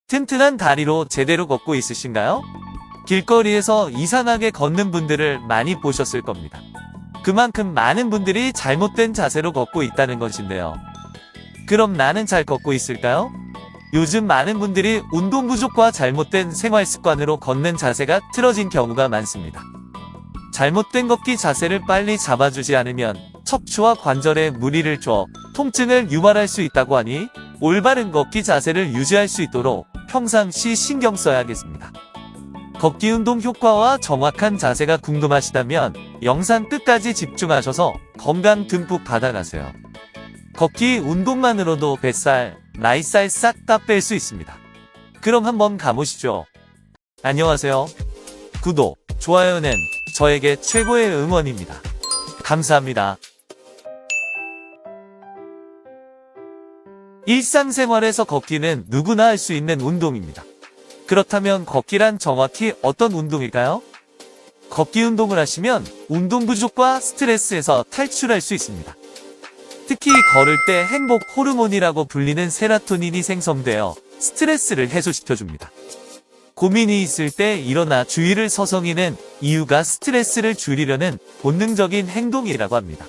튼튼한 다리로 제대로 걷고 있으신가요? 길거리에서 이상하게 걷는 분들을 많이 보셨을 겁니다. 그만큼 많은 분들이 잘못된 자세로 걷고 있다는 것인데요. 그럼 나는 잘 걷고 있을까요? 요즘 많은 분들이 운동 부족과 잘못된 생활 습관으로 걷는 자세가 틀어진 경우가 많습니다. 잘못된 걷기 자세를 빨리 잡아주지 않으면 척추와 관절에 무리를 줘 통증을 유발할 수 있다고 하니 올바른 걷기 자세를 유지할 수 있도록 평상시 신경 써야겠습니다. 걷기 운동 효과와 정확한 자세가 궁금하시다면 영상 끝까지 집중하셔서 건강 듬뿍 받아가세요. 걷기 운동만으로도 뱃살, 나이살 싹 다 뺄 수 있습니다. 그럼 한번 가보시죠. 안녕하세요. 구독, 좋아요는 저에게 최고의 응원입니다. 감사합니다. 일상생활에서 걷기는 누구나 할 수 있는 운동입니다. 그렇다면 걷기란 정확히 어떤 운동일까요? 걷기 운동을 하시면 운동 부족과 스트레스에서 탈출할 수 있습니다. 특히 걸을 때 행복 호르몬이라고 불리는 세로토닌이 생성되어 스트레스를 해소시켜줍니다. 고민이 있을 때 일어나 주위를 서성이는 이유가 스트레스를 줄이려는 본능적인 행동이라고 합니다.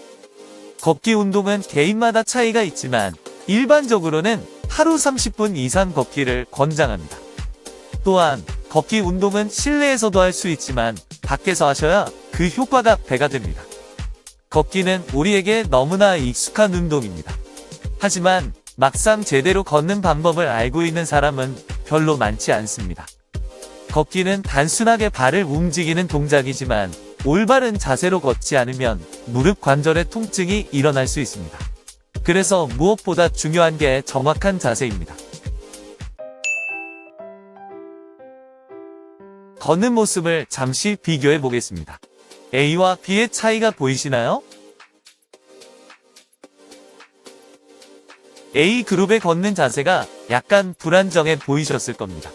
걷기 운동은 개인마다 차이가 있지만 일반적으로는 하루 30분 이상 걷기를 권장합니다. 또한 걷기 운동은 실내에서도 할 수 있지만 밖에서 하셔야 그 효과가 배가 됩니다. 걷기는 우리에게 너무나 익숙한 운동입니다. 하지만 막상 제대로 걷는 방법을 알고 있는 사람은 별로 많지 않습니다. 걷기는 단순하게 발을 움직이는 동작이지만 올바른 자세로 걷지 않으면 무릎 관절의 통증이 일어날 수 있습니다. 그래서 무엇보다 중요한 게 정확한 자세입니다. 걷는 모습을 잠시 비교해 보겠습니다. A와 B의 차이가 보이시나요? A그룹의 걷는 자세가 약간 불안정해 보이셨을 겁니다.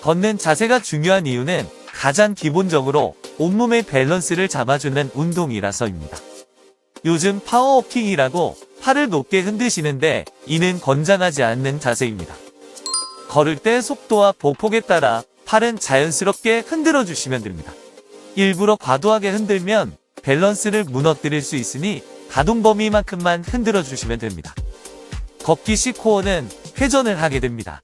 걷는 자세가 중요한 이유는 가장 기본적으로 온몸의 밸런스를 잡아주는 운동이라서입니다. 요즘 파워워킹이라고 팔을 높게 흔드시는데 이는 권장하지 않는 자세입니다. 걸을 때 속도와 보폭에 따라 팔은 자연스럽게 흔들어 주시면 됩니다. 일부러 과도하게 흔들면 밸런스를 무너뜨릴 수 있으니 가동 범위만큼만 흔들어 주시면 됩니다. 걷기 시 코어는 회전을 하게 됩니다.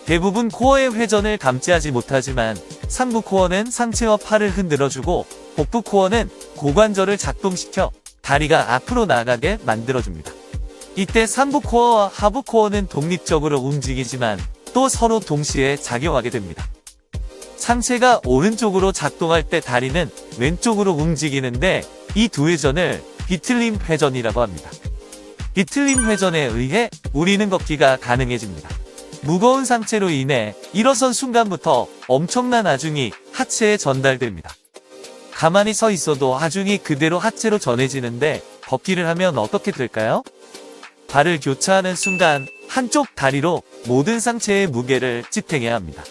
대부분 코어의 회전을 감지하지 못하지만 상부 코어는 상체와 팔을 흔들어주고 복부 코어는 고관절을 작동시켜 다리가 앞으로 나가게 만들어줍니다. 이때 상부 코어와 하부 코어는 독립적으로 움직이지만 또 서로 동시에 작용하게 됩니다. 상체가 오른쪽으로 작동할 때 다리는 왼쪽으로 움직이는데 이 두 회전을 비틀림 회전이라고 합니다. 비틀림 회전에 의해 우리는 걷기가 가능해집니다. 무거운 상체로 인해 일어선 순간부터 엄청난 하중이 하체에 전달됩니다. 가만히 서 있어도 하중이 그대로 하체로 전해지는데 걷기를 하면 어떻게 될까요? 발을 교차하는 순간 한쪽 다리로 모든 상체의 무게를 지탱해야 합니다.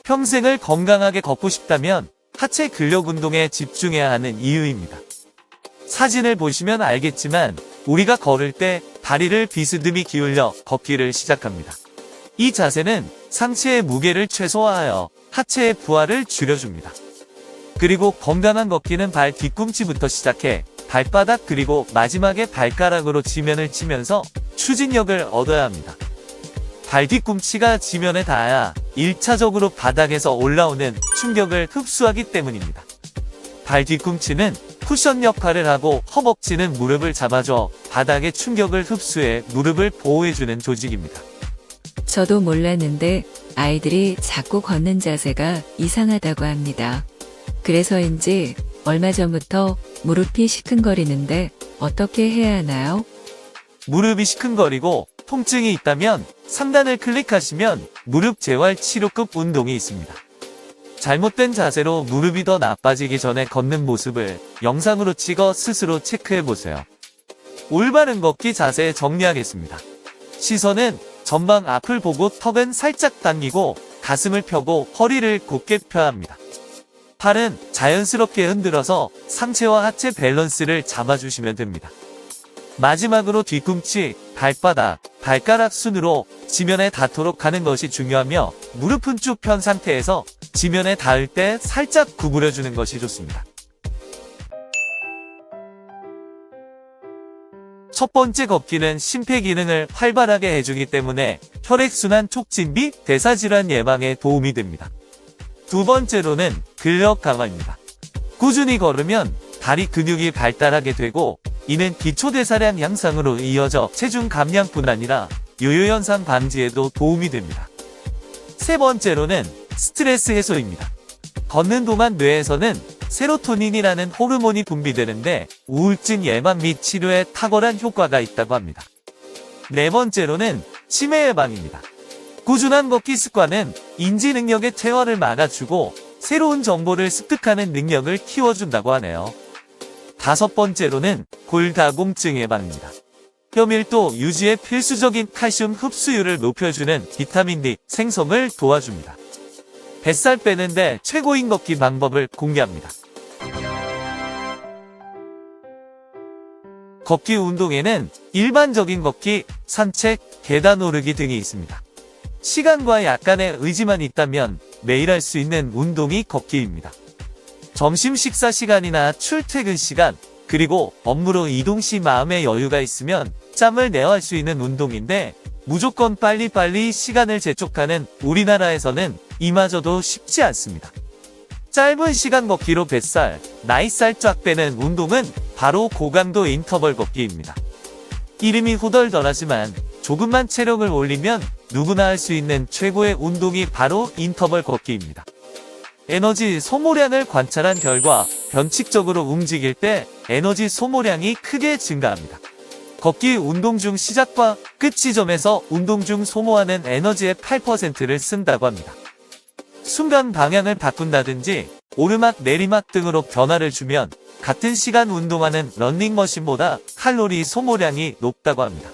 평생을 건강하게 걷고 싶다면 하체 근력 운동에 집중해야 하는 이유입니다. 사진을 보시면 알겠지만 우리가 걸을 때 다리를 비스듬히 기울여 걷기를 시작합니다. 이 자세는 상체의 무게를 최소화하여 하체의 부하를 줄여줍니다. 그리고 건강한 걷기는 발 뒤꿈치부터 시작해 발바닥 그리고 마지막에 발가락으로 지면을 치면서 추진력을 얻어야 합니다. 발 뒤꿈치가 지면에 닿아야 1차적으로 바닥에서 올라오는 충격을 흡수하기 때문입니다. 발 뒤꿈치는 쿠션 역할을 하고 허벅지는 무릎을 잡아줘 바닥의 충격을 흡수해 무릎을 보호해주는 조직입니다. 저도 몰랐는데 아이들이 자꾸 걷는 자세가 이상하다고 합니다. 그래서인지 얼마 전부터 무릎이 시큰거리는데 어떻게 해야 하나요? 무릎이 시큰거리고 통증이 있다면 상단을 클릭하시면 무릎 재활 치료급 운동이 있습니다. 잘못된 자세로 무릎이 더 나빠지기 전에 걷는 모습을 영상으로 찍어 스스로 체크해보세요. 올바른 걷기 자세 정리하겠습니다. 시선은 전방 앞을 보고 턱은 살짝 당기고 가슴을 펴고 허리를 곧게 펴야 합니다. 팔은 자연스럽게 흔들어서 상체와 하체 밸런스를 잡아주시면 됩니다. 마지막으로 뒤꿈치, 발바닥, 발가락 순으로 지면에 닿도록 하는 것이 중요하며 무릎은 쭉 편 상태에서 지면에 닿을 때 살짝 구부려주는 것이 좋습니다. 첫 번째 걷기는 심폐기능을 활발하게 해주기 때문에 혈액순환 촉진 및 대사질환 예방에 도움이 됩니다. 두 번째로는 근력 강화입니다. 꾸준히 걸으면 다리 근육이 발달하게 되고 이는 기초대사량 향상으로 이어져 체중 감량뿐 아니라 요요현상 방지에도 도움이 됩니다. 세 번째로는 스트레스 해소입니다. 걷는 동안 뇌에서는 세로토닌이라는 호르몬이 분비되는데 우울증 예방 및 치료에 탁월한 효과가 있다고 합니다. 네 번째로는 치매 예방입니다. 꾸준한 걷기 습관은 인지 능력의 퇴화를 막아주고 새로운 정보를 습득하는 능력을 키워준다고 하네요. 다섯 번째로는 골다공증 예방입니다. 뼈밀도 유지에 필수적인 칼슘 흡수율을 높여주는 비타민 D 생성을 도와줍니다. 뱃살 빼는데 최고인 걷기 방법을 공개합니다. 걷기 운동에는 일반적인 걷기, 산책, 계단 오르기 등이 있습니다. 시간과 약간의 의지만 있다면 매일 할 수 있는 운동이 걷기입니다. 점심 식사 시간이나 출퇴근 시간, 그리고 업무로 이동 시 마음의 여유가 있으면 짬을 내어 할 수 있는 운동인데 무조건 빨리빨리 시간을 재촉하는 우리나라에서는 이마저도 쉽지 않습니다. 짧은 시간 걷기로 뱃살, 나이살 쫙 빼는 운동은 바로 고강도 인터벌 걷기입니다. 이름이 후덜덜하지만 조금만 체력을 올리면 누구나 할 수 있는 최고의 운동이 바로 인터벌 걷기입니다. 에너지 소모량을 관찰한 결과 변칙적으로 움직일 때 에너지 소모량이 크게 증가합니다. 걷기 운동 중 시작과 끝 지점에서 운동 중 소모하는 에너지의 8%를 쓴다고 합니다. 순간 방향을 바꾼다든지 오르막 내리막 등으로 변화를 주면 같은 시간 운동하는 런닝머신보다 칼로리 소모량이 높다고 합니다.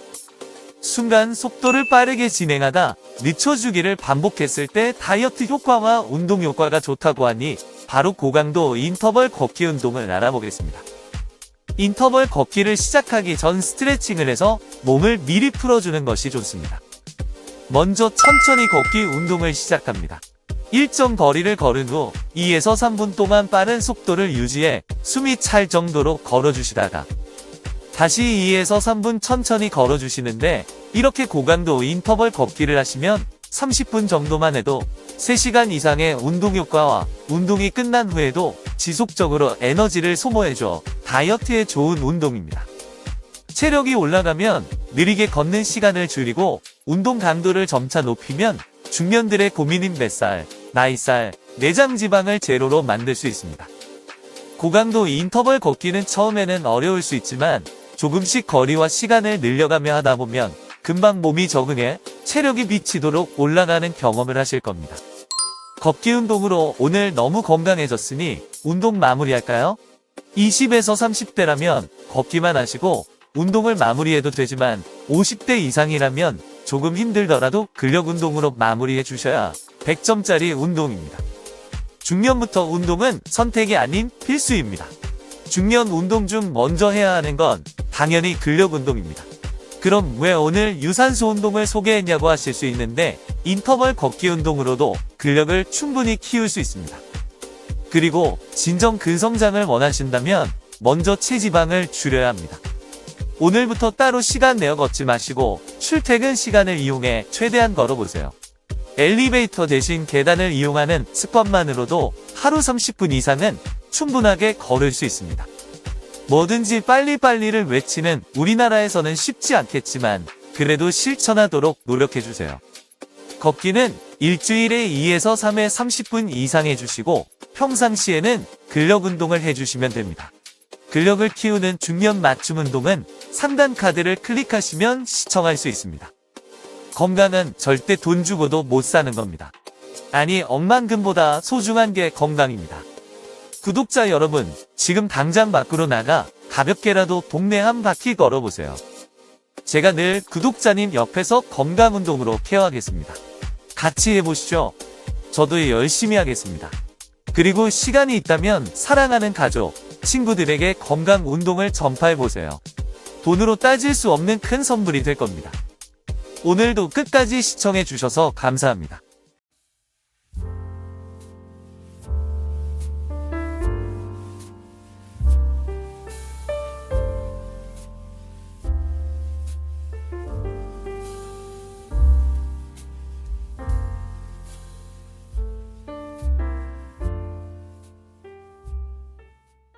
순간 속도를 빠르게 진행하다 늦춰주기를 반복했을 때 다이어트 효과와 운동 효과가 좋다고 하니 바로 고강도 인터벌 걷기 운동을 알아보겠습니다. 인터벌 걷기를 시작하기 전 스트레칭을 해서 몸을 미리 풀어주는 것이 좋습니다. 먼저 천천히 걷기 운동을 시작합니다. 일정 거리를 걸은 후 2에서 3분 동안 빠른 속도를 유지해 숨이 찰 정도로 걸어주시다가 다시 2에서 3분 천천히 걸어주시는데 이렇게 고강도 인터벌 걷기를 하시면 30분 정도만 해도 3시간 이상의 운동 효과와 운동이 끝난 후에도 지속적으로 에너지를 소모해줘 다이어트에 좋은 운동입니다. 체력이 올라가면 느리게 걷는 시간을 줄이고 운동 강도를 점차 높이면 중년들의 고민인 뱃살, 나이살, 내장 지방을 제로로 만들 수 있습니다. 고강도 인터벌 걷기는 처음에는 어려울 수 있지만 조금씩 거리와 시간을 늘려가며 하다 보면 금방 몸이 적응해 체력이 미치도록 올라가는 경험을 하실 겁니다. 걷기 운동으로 오늘 너무 건강해졌으니 운동 마무리할까요? 20에서 30대라면 걷기만 하시고 운동을 마무리해도 되지만 50대 이상이라면 조금 힘들더라도 근력 운동으로 마무리해 주셔야 100점짜리 운동입니다. 중년부터 운동은 선택이 아닌 필수입니다. 중년 운동 중 먼저 해야 하는 건 당연히 근력 운동입니다. 그럼 왜 오늘 유산소 운동을 소개했냐고 하실 수 있는데 인터벌 걷기 운동으로도 근력을 충분히 키울 수 있습니다. 그리고 진정 근성장을 원하신다면 먼저 체지방을 줄여야 합니다. 오늘부터 따로 시간 내어 걷지 마시고 출퇴근 시간을 이용해 최대한 걸어보세요. 엘리베이터 대신 계단을 이용하는 습관만으로도 하루 30분 이상은 충분하게 걸을 수 있습니다. 뭐든지 빨리빨리를 외치는 우리나라에서는 쉽지 않겠지만 그래도 실천하도록 노력해주세요. 걷기는 일주일에 2에서 3회 30분 이상 해주시고 평상시에는 근력 운동을 해주시면 됩니다. 근력을 키우는 중년 맞춤 운동은 상단 카드를 클릭하시면 시청할 수 있습니다. 건강은 절대 돈 주고도 못 사는 겁니다. 아니, 억만금보다 소중한 게 건강입니다. 구독자 여러분, 지금 당장 밖으로 나가 가볍게라도 동네 한 바퀴 걸어보세요. 제가 늘 구독자님 옆에서 건강운동으로 케어하겠습니다. 같이 해보시죠. 저도 열심히 하겠습니다. 그리고 시간이 있다면 사랑하는 가족, 친구들에게 건강 운동을 전파해보세요. 돈으로 따질 수 없는 큰 선물이 될 겁니다. 오늘도 끝까지 시청해주셔서 감사합니다.